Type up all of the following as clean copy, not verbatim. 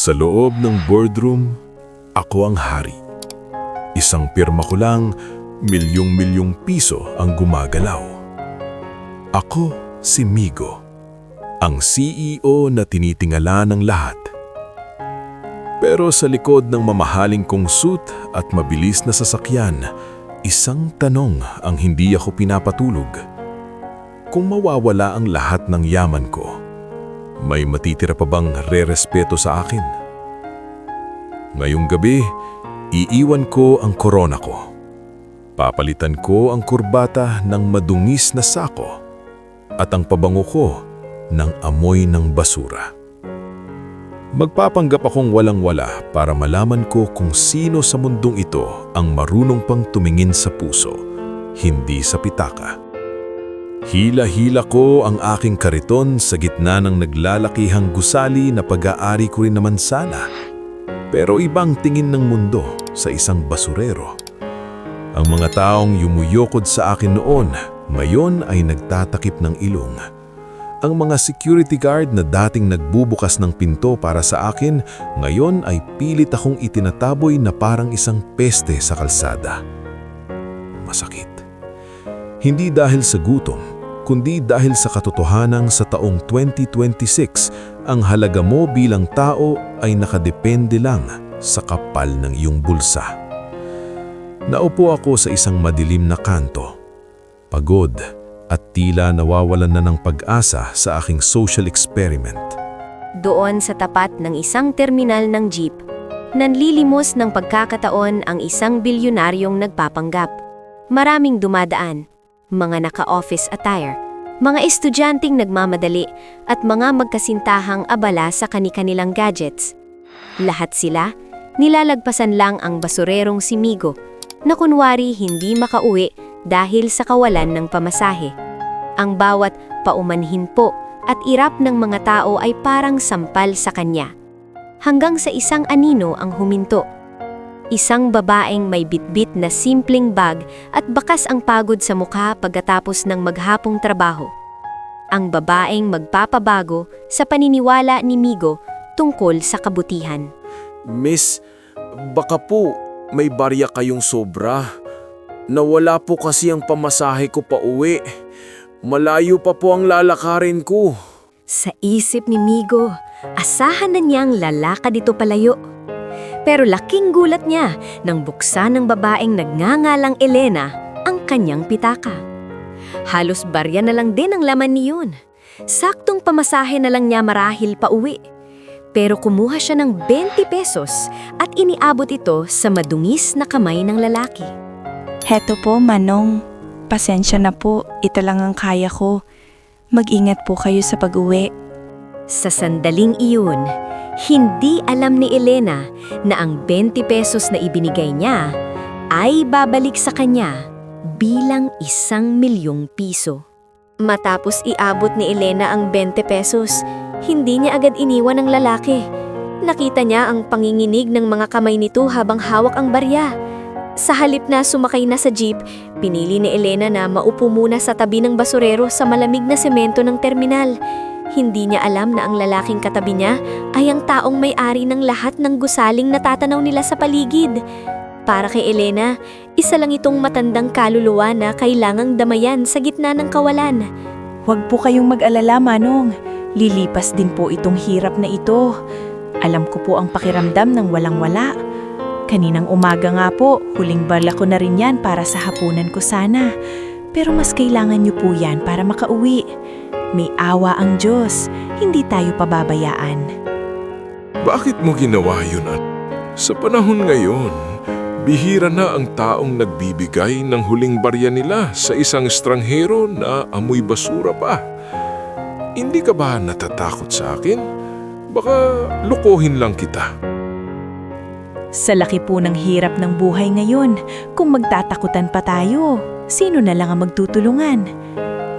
Sa loob ng boardroom, ako ang hari. Isang pirma ko lang, milyong-milyong piso ang gumagalaw. Ako si Migo, ang CEO na tinitingala ng lahat. Pero sa likod ng mamahaling kong suit at mabilis na sasakyan, isang tanong ang hindi ako pinapatulog. Kung mawawala ang lahat ng yaman ko, may matitira pa bang re-respeto sa akin? Ngayong gabi, iiwan ko ang korona ko. Papalitan ko ang kurbata ng madungis na sako at ang pabango ko ng amoy ng basura. Magpapanggap akong walang-wala para malaman ko kung sino sa mundong ito ang marunong pang tumingin sa puso, hindi sa pitaka. Hila-hila ko ang aking kariton sa gitna ng naglalakihang gusali na pag-aari ko rin naman sana. Pero ibang tingin ng mundo sa isang basurero. Ang mga taong yumuyokod sa akin noon, ngayon ay nagtatakip ng ilong. Ang mga security guard na dating nagbubukas ng pinto para sa akin, ngayon ay pilit akong itinataboy na parang isang peste sa kalsada. Masakit. Hindi dahil sa gutom, kundi dahil sa katotohanang sa taong 2026, ang halaga mo bilang tao ay nakadepende lang sa kapal ng iyong bulsa. Naupo ako sa isang madilim na kanto, pagod at tila nawawalan na ng pag-asa sa aking social experiment. Doon sa tapat ng isang terminal ng jeep, nanlilimos ng pagkakataon ang isang bilyonaryong nagpapanggap. Maraming dumadaan, mga naka-office attire, mga estudyanteng nagmamadali at mga magkasintahang abala sa kani-kanilang gadgets. Lahat sila, nilalagpasan lang ang basurerong si Migo na kunwari hindi makauwi dahil sa kawalan ng pamasahe. Ang bawat paumanhin po at irap ng mga tao ay parang sampal sa kanya. Hanggang sa isang anino ang huminto. Isang babaeng may bitbit na simpleng bag at bakas ang pagod sa mukha pagkatapos ng maghapong trabaho. Ang babaeng magpapabago sa paniniwala ni Migo tungkol sa kabutihan. Miss, baka po may barya kayong sobra. Nawala po kasi ang pamasahe ko pa uwi. Malayo pa po ang lalakarin ko. Sa isip ni Migo, asahan na niyang lalakad ito palayo. Pero laking gulat niya nang buksan ng babaeng nagngangalang Elena ang kanyang pitaka. Halos barya na lang din ang laman niyon. Saktong pamasahe na lang niya marahil pa uwi. Pero kumuha siya ng 20 pesos at iniabot ito sa madungis na kamay ng lalaki. Heto po, Manong. Pasensya na po, ito lang ang kaya ko. Mag-ingat po kayo sa pag-uwi. Sa sandaling iyon, hindi alam ni Elena na ang 20 pesos na ibinigay niya ay babalik sa kanya bilang 1,000,000 piso. Matapos iabot ni Elena ang 20 pesos, hindi niya agad iniwan ng lalaki. Nakita niya ang panginginig ng mga kamay nito habang hawak ang barya. Sa halip na sumakay na sa jeep, pinili ni Elena na maupo muna sa tabi ng basurero sa malamig na semento ng terminal. Hindi niya alam na ang lalaking katabi niya ay ang taong may-ari ng lahat ng gusaling natatanaw nila sa paligid. Para kay Elena, isa lang itong matandang kaluluwa na kailangang damayan sa gitna ng kawalan. Huwag po kayong mag-alala, Manong. Lilipas din po itong hirap na ito. Alam ko po ang pakiramdam ng walang-wala. Kaninang umaga nga po, huling bala ko na rin yan para sa hapunan ko sana. Pero mas kailangan niyo po yan para makauwi. May awa ang Diyos, hindi tayo pababayaan. Bakit mo ginawa yun? Sa panahon ngayon, bihira na ang taong nagbibigay ng huling barya nila sa isang estranghero na amoy basura pa. Hindi ka ba natatakot sa akin? Baka lukuhin lang kita. Sa laki po ng hirap ng buhay ngayon, kung magtatakutan pa tayo, sino na lang ang magtutulungan?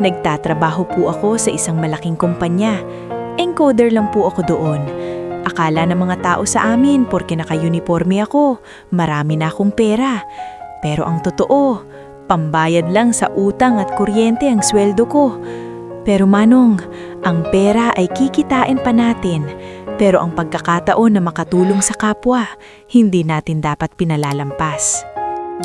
Nagtatrabaho po ako sa isang malaking kumpanya. Encoder lang po ako doon. Akala ng mga tao sa amin porke naka-uniforme ako, marami na akong pera. Pero ang totoo, pambayad lang sa utang at kuryente ang sweldo ko. Pero Manong, ang pera ay kikitain pa natin. Pero ang pagkakataon na makatulong sa kapwa, hindi natin dapat pinalalampas.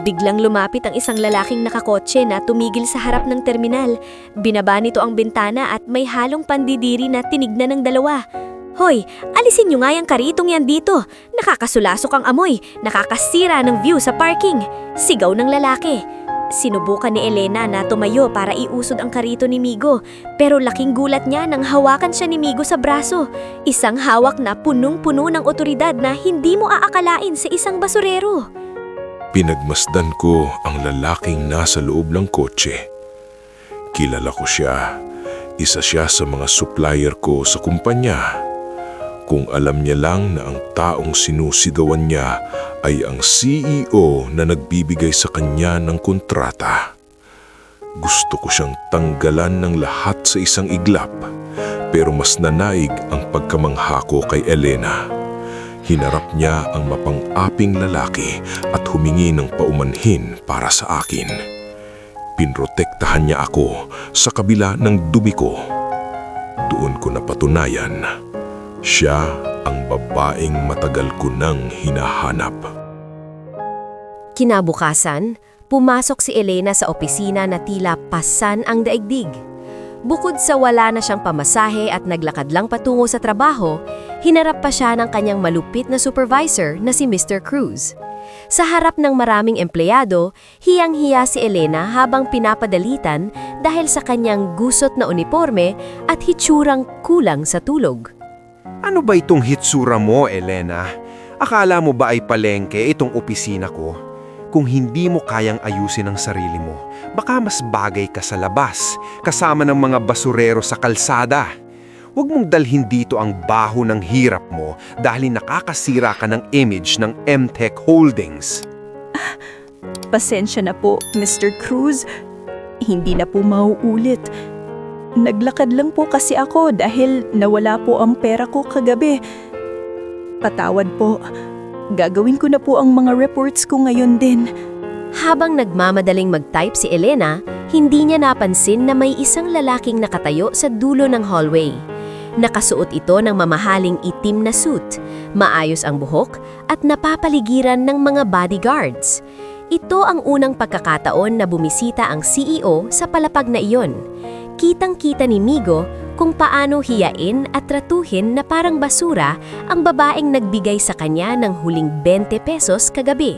Biglang lumapit ang isang lalaking nakakotse na tumigil sa harap ng terminal. Binaba nito ang bintana at may halong pandidiri na tinignan ng dalawa. Hoy, alisin nyo nga yung karitong yan dito. Nakakasulasok ang amoy, nakakasira ng view sa parking. Sigaw ng lalaki. Sinubukan ni Elena na tumayo para iusod ang karito ni Migo, pero laking gulat niya nang hawakan siya ni Migo sa braso. Isang hawak na punong-puno ng otoridad na hindi mo aakalain sa isang basurero. Pinagmasdan ko ang lalaking nasa loob ng kotse. Kilala ko siya. Isa siya sa mga supplier ko sa kumpanya. Kung alam niya lang na ang taong sinusigawan niya ay ang CEO na nagbibigay sa kanya ng kontrata. Gusto ko siyang tanggalan ng lahat sa isang iglap, pero mas nanaig ang pagkamangha ko kay Elena. Hinarap niya ang mapang-aping lalaki at humingi ng paumanhin para sa akin. Pinrotektahan niya ako sa kabila ng dumi ko. Doon ko napatunayan, siya ang babaeng matagal ko nang hinahanap. Kinabukasan, pumasok si Elena sa opisina na tila pasan ang daigdig. Bukod sa wala na siyang pamasahe at naglakad lang patungo sa trabaho, hinarap pa siya ng kanyang malupit na supervisor na si Mr. Cruz. Sa harap ng maraming empleyado, hiyang-hiya si Elena habang pinapadalitan dahil sa kanyang gusot na uniforme at hitsurang kulang sa tulog. Ano ba itong hitsura mo, Elena? Akala mo ba ay palengke itong opisina ko? Kung hindi mo kayang ayusin ang sarili mo, baka mas bagay ka sa labas, kasama ng mga basurero sa kalsada. Huwag mong dalhin dito ang baho ng hirap mo dahil nakakasira ka ng image ng MTech Holdings. Pasensya na po, Mr. Cruz. Hindi na po mauulit. Naglakad lang po kasi ako dahil nawala po ang pera ko kagabi. Patawad po. Gagawin ko na po ang mga reports ko ngayon din. Habang nagmamadaling mag-type si Elena, hindi niya napansin na may isang lalaking nakatayo sa dulo ng hallway. Nakasuot ito ng mamahaling itim na suit, maayos ang buhok at napapaligiran ng mga bodyguards. Ito ang unang pagkakataon na bumisita ang CEO sa palapag na iyon. Kitang-kita ni Migo kung paano hiyain at tratuhin na parang basura ang babaeng nagbigay sa kanya ng huling 20 pesos kagabi.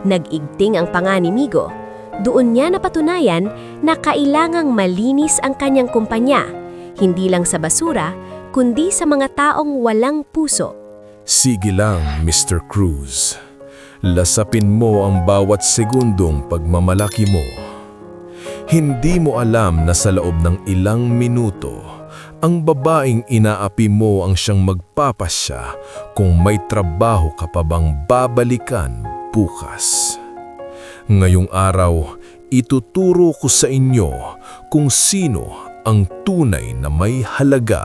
Nag-igting ang panga ni Migo. Doon niya napatunayan na kailangang malinis ang kanyang kumpanya, hindi lang sa basura, kundi sa mga taong walang puso. Sige lang, Mr. Cruz. Lasapin mo ang bawat segundong pagmamalaki mo. Hindi mo alam na sa loob ng ilang minuto, ang babaeng inaapi mo ang siyang magpapasya kung may trabaho ka pa bang babalikan bukas. Ngayong araw, ituturo ko sa inyo kung sino ang tunay na may halaga.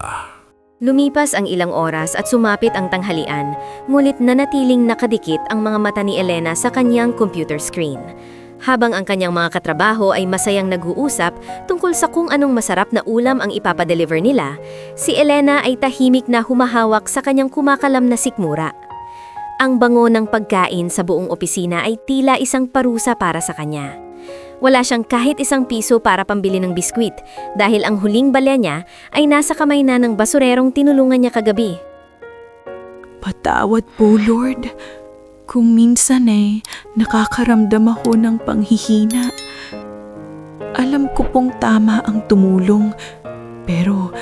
Lumipas ang ilang oras at sumapit ang tanghalian, ngunit nanatiling nakadikit ang mga mata ni Elena sa kanyang computer screen. Habang ang kanyang mga katrabaho ay masayang nag-uusap tungkol sa kung anong masarap na ulam ang ipapadeliver nila, si Elena ay tahimik na humahawak sa kanyang kumakalam na sikmura. Ang bango ng pagkain sa buong opisina ay tila isang parusa para sa kanya. Wala siyang kahit isang piso para pambili ng biskwit dahil ang huling balya niya ay nasa kamay na ng basurerong tinulungan niya kagabi. Patawad po, Lord. Kung minsan nakakaramdam ako ng panghihina. Alam ko pong tama ang tumulong, pero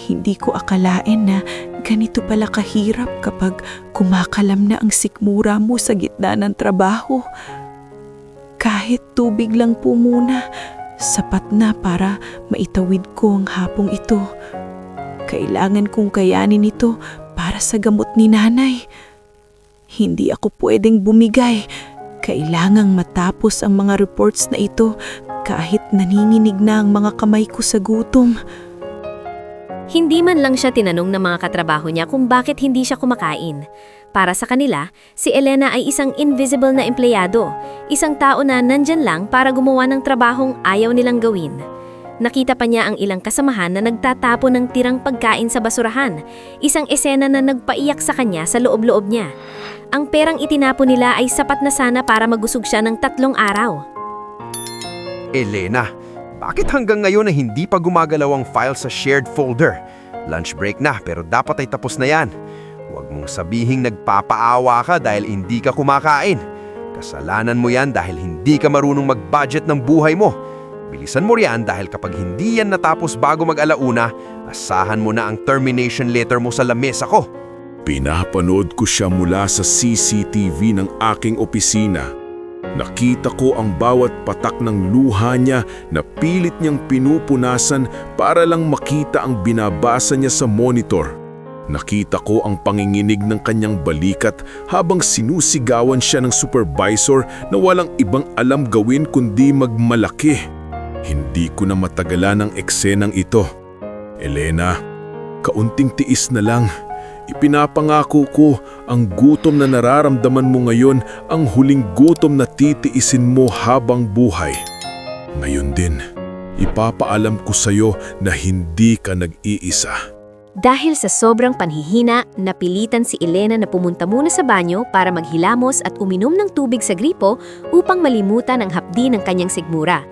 hindi ko akalain na ganito pala kahirap kapag kumakalam na ang sikmura mo sa gitna ng trabaho. Kahit tubig lang po muna, sapat na para maitawid ko ang hapong ito. Kailangan kong kayanin ito para sa gamot ni nanay. Hindi ako pwedeng bumigay. Kailangang matapos ang mga reports na ito kahit naninginig na ang mga kamay ko sa gutom. Hindi man lang siya tinanong ng mga katrabaho niya kung bakit hindi siya kumakain. Para sa kanila, si Elena ay isang invisible na empleyado, isang tao na nandyan lang para gumawa ng trabahong ayaw nilang gawin. Nakita pa niya ang ilang kasamahan na nagtatapon ng tirang pagkain sa basurahan, isang esena na nagpaiyak sa kanya sa loob-loob niya. Ang perang itinapon nila ay sapat na sana para magusog siya ng 3 araw. Elena, bakit hanggang ngayon na hindi pa gumagalaw ang file sa shared folder? Lunch break na pero dapat ay tapos na yan. Huwag mong sabihing nagpapaawa ka dahil hindi ka kumakain. Kasalanan mo yan dahil hindi ka marunong mag-budget ng buhay mo. Bilisan mo riyan dahil kapag hindi yan natapos bago mag-alauna, asahan mo na ang termination letter mo sa lamesa ko. Pinapanood ko siya mula sa CCTV ng aking opisina. Nakita ko ang bawat patak ng luha niya na pilit niyang pinupunasan para lang makita ang binabasa niya sa monitor. Nakita ko ang panginginig ng kanyang balikat habang sinusigawan siya ng supervisor na walang ibang alam gawin kundi magmalaki. Hindi ko na matagalan ang eksenang ito. Elena, kaunting tiis na lang. Ipinapangako ko ang gutom na nararamdaman mo ngayon ang huling gutom na titiisin mo habang buhay. Ngayon din, ipapaalam ko sa'yo na hindi ka nag-iisa. Dahil sa sobrang panhihina, napilitan si Elena na pumunta muna sa banyo para maghilamos at uminom ng tubig sa gripo upang malimutan ang hapdi ng kanyang sigmura.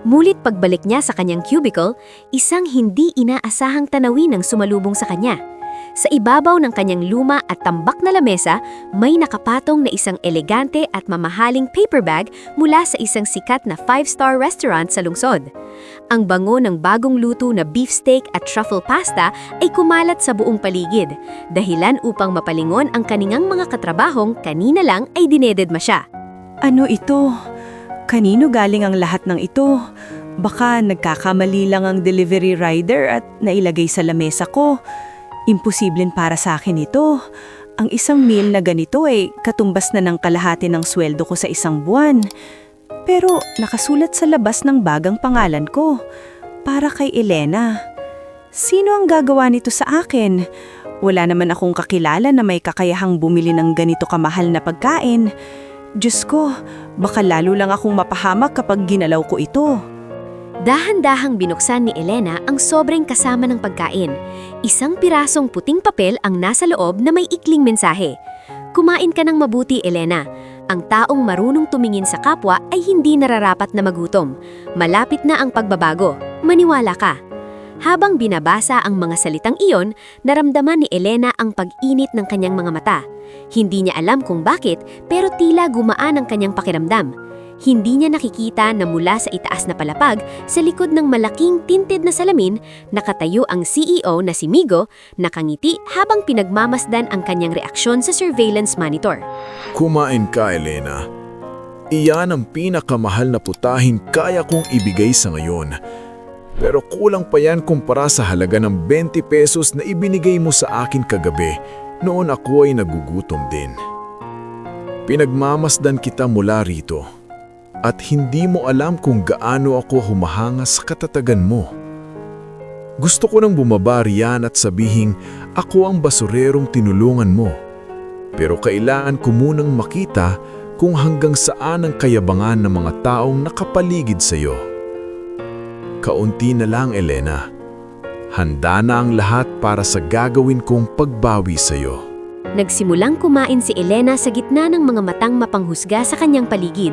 Mulit pagbalik niya sa kanyang cubicle, isang hindi inaasahang tanawin ang sumalubong sa kanya. Sa ibabaw ng kanyang luma at tambak na lamesa, may nakapatong na isang elegante at mamahaling paper bag mula sa isang sikat na 5-star restaurant sa lungsod. Ang bango ng bagong luto na beefsteak at truffle pasta ay kumalat sa buong paligid, dahilan upang mapalingon ang kaningang mga katrabahong kanina lang ay dinededma siya. Ano ito? Kanino galing ang lahat ng ito? Baka nagkakamali lang ang delivery rider at nailagay sa lamesa ko. Imposibleng para sa akin ito. Ang isang meal na ganito ay katumbas na ng kalahati ng sweldo ko sa isang buwan. Pero nakasulat sa labas ng bagang pangalan ko, para kay Elena. Sino ang gagawa nito sa akin? Wala naman akong kakilala na may kakayahang bumili ng ganito kamahal na pagkain. Diyos ko, baka lalo lang akong mapahamak kapag ginalaw ko ito. Dahan-dahang binuksan ni Elena ang sobrang kasama ng pagkain. Isang pirasong puting papel ang nasa loob na may ikling mensahe. Kumain ka ng mabuti, Elena. Ang taong marunong tumingin sa kapwa ay hindi nararapat na magutom. Malapit na ang pagbabago. Maniwala ka. Habang binabasa ang mga salitang iyon, naramdaman ni Elena ang pag-init ng kanyang mga mata. Hindi niya alam kung bakit, pero tila gumaan ang kanyang pakiramdam. Hindi niya nakikita na mula sa itaas na palapag, sa likod ng malaking tinted na salamin, nakatayo ang CEO na si Migo, nakangiti habang pinagmamasdan ang kanyang reaksyon sa surveillance monitor. Kumain ka, Elena. Iyan ang pinakamahal na putahin kaya kong ibigay sa ngayon. Pero kulang pa yan kumpara sa halaga ng 20 pesos na ibinigay mo sa akin kagabi noon ako ay nagugutom din. Pinagmamasdan kita mula rito. At hindi mo alam kung gaano ako humahanga sa katatagan mo. Gusto ko nang bumaba riyan at sabihing ako ang basurerong tinulungan mo. Pero kailangan ko munang makita kung hanggang saan ang kayabangan ng mga taong nakapaligid sa iyo. Kaunti na lang, Elena. Handa na ang lahat para sa gagawin kong pagbawi sa iyo. Nagsimulang kumain si Elena sa gitna ng mga matang mapanghusga sa kanyang paligid.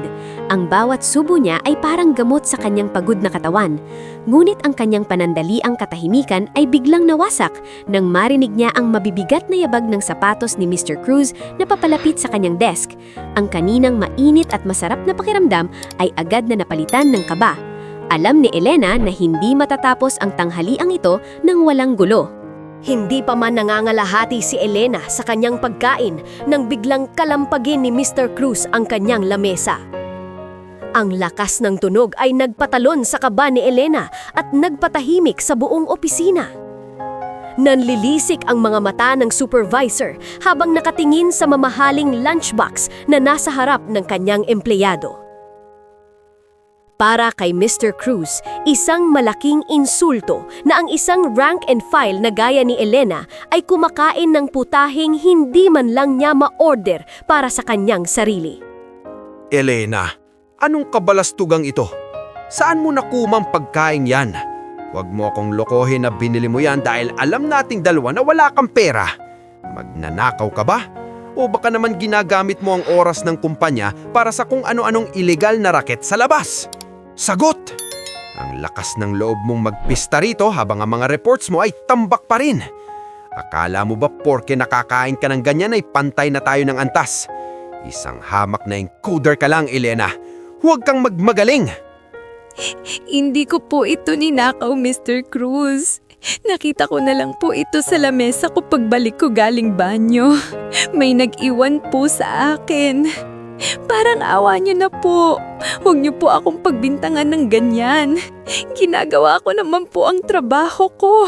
Ang bawat subo niya ay parang gamot sa kanyang pagod na katawan. Ngunit ang kanyang panandaliang katahimikan ay biglang nawasak nang marinig niya ang mabibigat na yabag ng sapatos ni Mr. Cruz na papalapit sa kanyang desk. Ang kaninang mainit at masarap na pakiramdam ay agad na napalitan ng kaba. Alam ni Elena na hindi matatapos ang tanghaliang ito nang walang gulo. Hindi pa man nangangalahati si Elena sa kanyang pagkain nang biglang kalampagin ni Mr. Cruz ang kanyang lamesa. Ang lakas ng tunog ay nagpatalon sa kaba ni Elena at nagpatahimik sa buong opisina. Nanlilisik ang mga mata ng supervisor habang nakatingin sa mamahaling lunchbox na nasa harap ng kanyang empleyado. Para kay Mr. Cruz, isang malaking insulto na ang isang rank and file na gaya ni Elena ay kumakain ng putahing hindi man lang niya ma-order para sa kanyang sarili. Elena, anong kabalastugang ito? Saan mo nakumang pagkain yan? Huwag mo akong lokohin na binili mo yan dahil alam nating dalawa na wala kang pera. Magnanakaw ka ba? O baka naman ginagamit mo ang oras ng kumpanya para sa kung ano-anong ilegal na raket sa labas? Sagot! Ang lakas ng loob mong magpista rito habang ang mga reports mo ay tambak pa rin. Akala mo ba porke nakakain ka ng ganyan ay pantay na tayo ng antas? Isang hamak na encoder ka lang, Elena. Huwag kang magmagaling! Hindi ko po ito ninakaw, Mr. Cruz. Nakita ko na lang po ito sa lamesa ko pagbalik ko galing banyo. May nag-iwan po sa akin. Parang awa niyo na po. Huwag niyo po akong pagbintangan ng ganyan. Ginagawa ko naman po ang trabaho ko.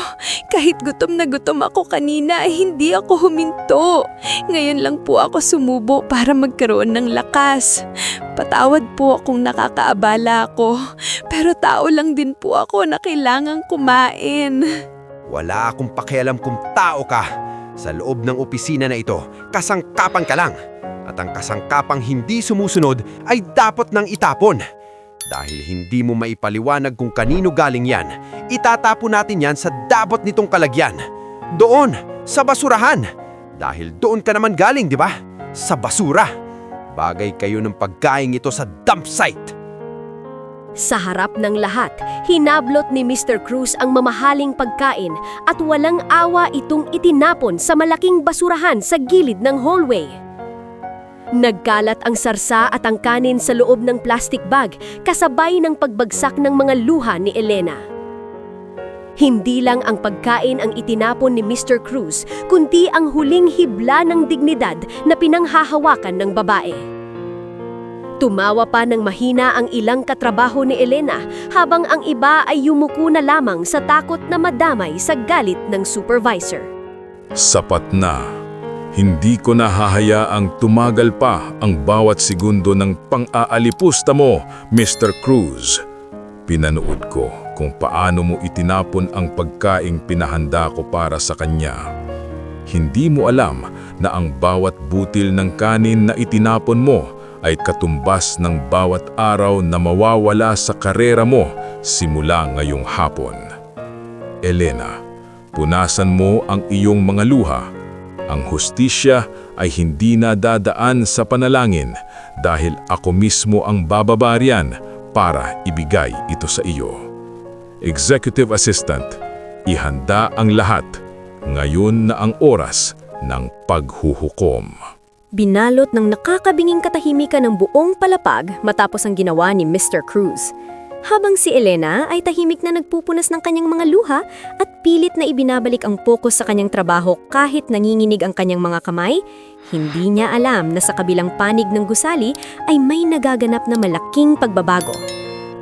Kahit gutom na gutom ako kanina ay hindi ako huminto. Ngayon lang po ako sumubo para magkaroon ng lakas. Patawad po kung nakakaabala ako. Pero tao lang din po ako na kailangang kumain. Wala akong pakialam kung tao ka. Sa loob ng opisina na ito, kasangkapan ka lang. At ang kasangkapang hindi sumusunod ay dapat nang itapon. Dahil hindi mo maipaliwanag kung kanino galing yan, itatapon natin yan sa dapat nitong kalagyan. Doon, sa basurahan. Dahil doon ka naman galing, di ba? Sa basura. Bagay kayo ng pagkain ito sa dump site. Sa harap ng lahat, hinablot ni Mr. Cruz ang mamahaling pagkain at walang awa itong itinapon sa malaking basurahan sa gilid ng hallway. Nagkalat ang sarsa at ang kanin sa loob ng plastic bag kasabay ng pagbagsak ng mga luha ni Elena. Hindi lang ang pagkain ang itinapon ni Mr. Cruz, kundi ang huling hibla ng dignidad na pinanghahawakan ng babae. Tumawa pa ng mahina ang ilang katrabaho ni Elena habang ang iba ay yumuko na lamang sa takot na madamay sa galit ng supervisor. Sapat na. Hindi ko nahahayaang tumagal pa ang bawat segundo ng pang-aalipusta mo, Mr. Cruz. Pinanood ko kung paano mo itinapon ang pagkaing pinahanda ko para sa kanya. Hindi mo alam na ang bawat butil ng kanin na itinapon mo ay katumbas ng bawat araw na mawawala sa karera mo simula ngayong hapon. Elena, punasan mo ang iyong mga luha. Ang hustisya ay hindi na dadaan sa panalangin dahil ako mismo ang bababarian para ibigay ito sa iyo. Executive Assistant, ihanda ang lahat. Ngayon na ang oras ng paghuhukom. Binalot ng nakakabinging katahimikan ng buong palapag matapos ang ginawa ni Mr. Cruz. Habang si Elena ay tahimik na nagpupunas ng kanyang mga luha at pilit na ibinabalik ang pokus sa kanyang trabaho kahit nanginginig ang kanyang mga kamay, hindi niya alam na sa kabilang panig ng gusali ay may nagaganap na malaking pagbabago.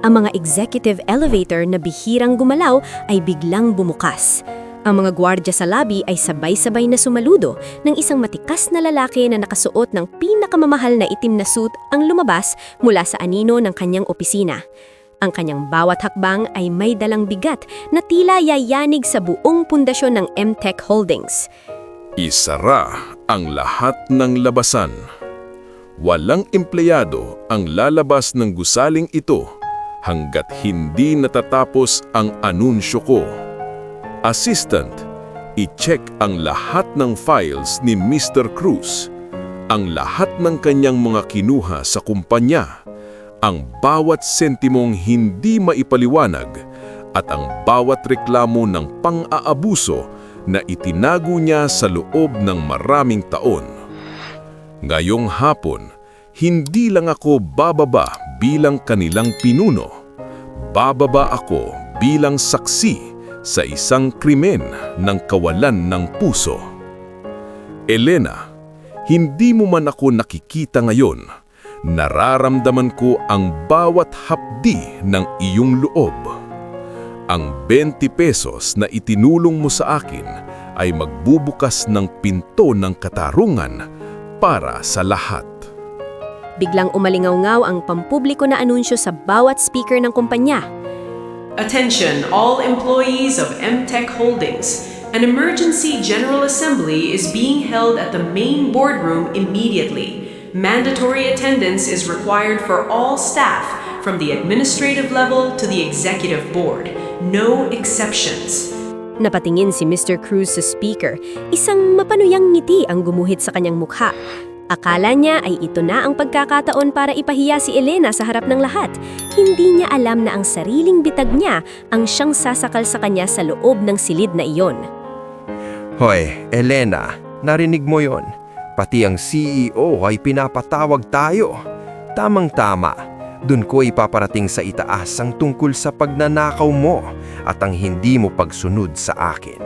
Ang mga executive elevator na bihirang gumalaw ay biglang bumukas. Ang mga gwardya sa lobby ay sabay-sabay na sumaludo ng isang matikas na lalaki na nakasuot ng pinakamamahal na itim na suit ang lumabas mula sa anino ng kanyang opisina. Ang kanyang bawat hakbang ay may dalang bigat na tila yayanig sa buong pundasyon ng MTech Holdings. Isara ang lahat ng labasan. Walang empleyado ang lalabas ng gusaling ito hanggat hindi natatapos ang anunsyo ko. Assistant, i-check ang lahat ng files ni Mr. Cruz, ang lahat ng kanyang mga kinuha sa kumpanya, ang bawat sentimong hindi maipaliwanag at ang bawat reklamo ng pang-aabuso na itinago niya sa loob ng maraming taon. Ngayong hapon, hindi lang ako bababa bilang kanilang pinuno. Bababa ako bilang saksi sa isang krimen ng kawalan ng puso. Elena, hindi mo man ako nakikita ngayon. Nararamdaman ko ang bawat hapdi ng iyong loob. Ang 20 pesos na itinulong mo sa akin ay magbubukas ng pinto ng katarungan para sa lahat. Biglang umalingaw-ngaw ang pampubliko na anunsyo sa bawat speaker ng kumpanya. Attention all employees of MTech Holdings. An emergency General Assembly is being held at the main boardroom immediately. Mandatory attendance is required for all staff from the administrative level to the executive board. No exceptions. Napatingin si Mr. Cruz sa speaker. Isang mapanuyang ngiti ang gumuhit sa kanyang mukha. Akala niya ay ito na ang pagkakataon para ipahiya si Elena sa harap ng lahat. Hindi niya alam na ang sariling bitag niya ang siyang sasakal sa kanya sa loob ng silid na iyon. Hoy, Elena, narinig mo yon? Pati ang CEO ay pinapatawag tayo. Tamang-tama, dun ko ipaparating sa itaas ang tungkol sa pagnanakaw mo at ang hindi mo pagsunod sa akin.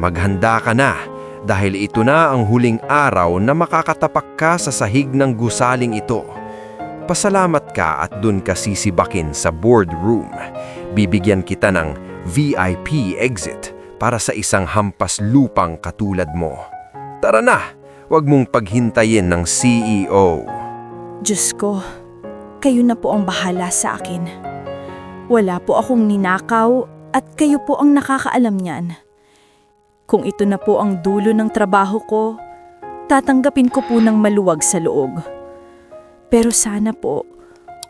Maghanda ka na dahil ito na ang huling araw na makakatapak ka sa sahig ng gusaling ito. Pasalamat ka at dun ka sisibakin sa boardroom. Bibigyan kita ng VIP exit para sa isang hampas lupang katulad mo. Tara na! Huwag mong paghintayin ng CEO. Diyos ko, kayo na po ang bahala sa akin. Wala po akong ninakaw at kayo po ang nakakaalam niyan. Kung ito na po ang dulo ng trabaho ko, tatanggapin ko po ng maluwag sa loob. Pero sana po,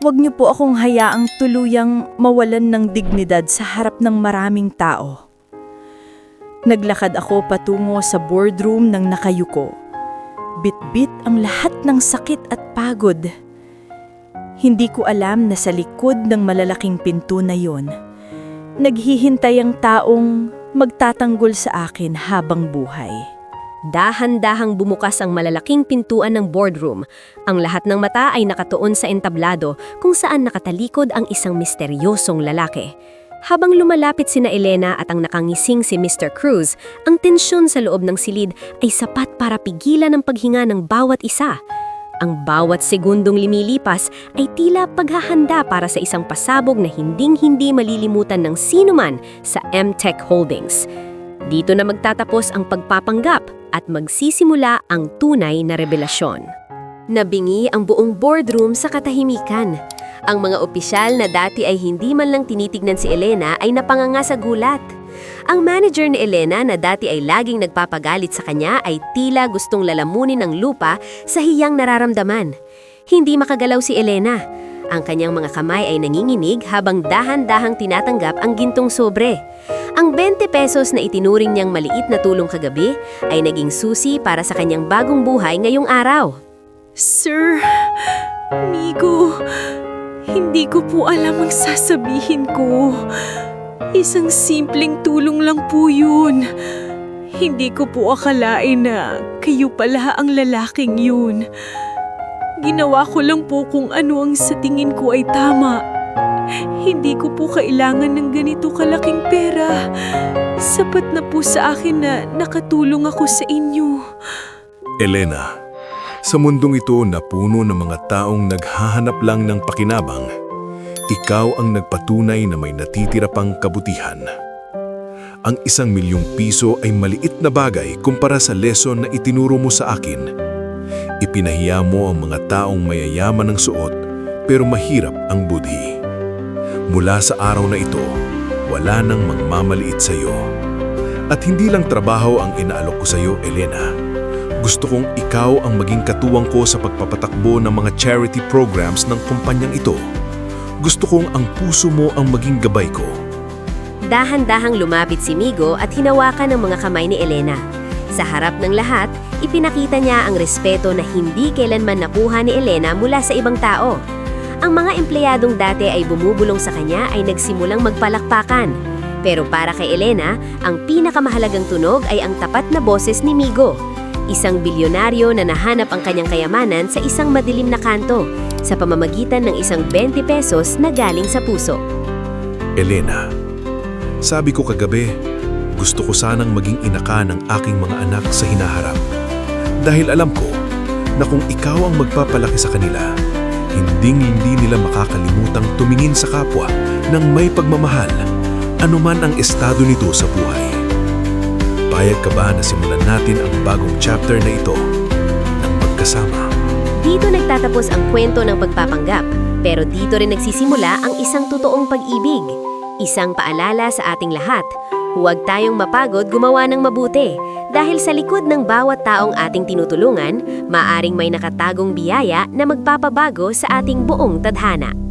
huwag niyo po akong hayaang tuluyang mawalan ng dignidad sa harap ng maraming tao. Naglakad ako patungo sa boardroom ng nakayuko. Bit-bit ang lahat ng sakit at pagod. Hindi ko alam na sa likod ng malalaking pinto na yon, naghihintay ang taong magtatanggol sa akin habang buhay. Dahan-dahang bumukas ang malalaking pintuan ng boardroom. Ang lahat ng mata ay nakatuon sa entablado kung saan nakatalikod ang isang misteryosong lalaki. Habang lumalapit sina Elena at ang nakangising si Mr. Cruz, ang tensyon sa loob ng silid ay sapat para pigilan ang paghinga ng bawat isa. Ang bawat segundong lumilipas ay tila paghahanda para sa isang pasabog na hinding-hindi malilimutan ng sinuman sa MTech Holdings. Dito na magtatapos ang pagpapanggap at magsisimula ang tunay na revelasyon. Nabingi ang buong boardroom sa katahimikan. Ang mga opisyal na dati ay hindi man lang tinitignan si Elena ay napanganga sa gulat. Ang manager ni Elena na dati ay laging nagpapagalit sa kanya ay tila gustong lalamunin ng lupa sa hiyang nararamdaman. Hindi makagalaw si Elena. Ang kanyang mga kamay ay nanginginig habang dahan-dahang tinatanggap ang gintong sobre. Ang 20 pesos na itinuring niyang maliit na tulong kagabi ay naging susi para sa kanyang bagong buhay ngayong araw. Sir, Migo, hindi ko po alam ang sasabihin ko. Isang simpleng tulong lang po yun. Hindi ko po akalain na kayo pala ang lalaking yun. Ginawa ko lang po kung ano ang sa tingin ko ay tama. Hindi ko po kailangan ng ganito kalaking pera. Sapat na po sa akin na nakatulong ako sa inyo. Elena, sa mundong ito na puno ng mga taong naghahanap lang ng pakinabang, ikaw ang nagpatunay na may natitira pang kabutihan. Ang 1,000,000 piso ay maliit na bagay kumpara sa lesson na itinuro mo sa akin. Ipinahiya mo ang mga taong mayayaman ng suot pero mahirap ang budhi. Mula sa araw na ito, wala nang magmamaliit sa iyo. At hindi lang trabaho ang inaalok ko sa iyo, Elena. Gusto kong ikaw ang maging katuwang ko sa pagpapatakbo ng mga charity programs ng kumpanyang ito. Gusto kong ang puso mo ang maging gabay ko. Dahan-dahang lumapit si Migo at hinawakan ang mga kamay ni Elena. Sa harap ng lahat, ipinakita niya ang respeto na hindi kailanman nakuha ni Elena mula sa ibang tao. Ang mga empleyadong dati ay bumubulong sa kanya ay nagsimulang magpalakpakan. Pero para kay Elena, ang pinakamahalagang tunog ay ang tapat na boses ni Migo. Isang bilyonaryo na nahanap ang kanyang kayamanan sa isang madilim na kanto sa pamamagitan ng isang 20 pesos na galing sa puso. Elena, sabi ko kagabi, gusto ko sanang maging ina ka ng aking mga anak sa hinaharap. Dahil alam ko na kung ikaw ang magpapalaki sa kanila, hinding-hindi nila makakalimutang tumingin sa kapwa ng may pagmamahal, anuman ang estado nito sa buhay. Payag ka ba na simulan natin ang bagong chapter na ito ng magkasama? Dito nagtatapos ang kwento ng pagpapanggap, pero dito rin nagsisimula ang isang totoong pag-ibig. Isang paalala sa ating lahat, huwag tayong mapagod gumawa ng mabuti. Dahil sa likod ng bawat taong ating tinutulungan, maaring may nakatagong biyaya na magpapabago sa ating buong tadhana.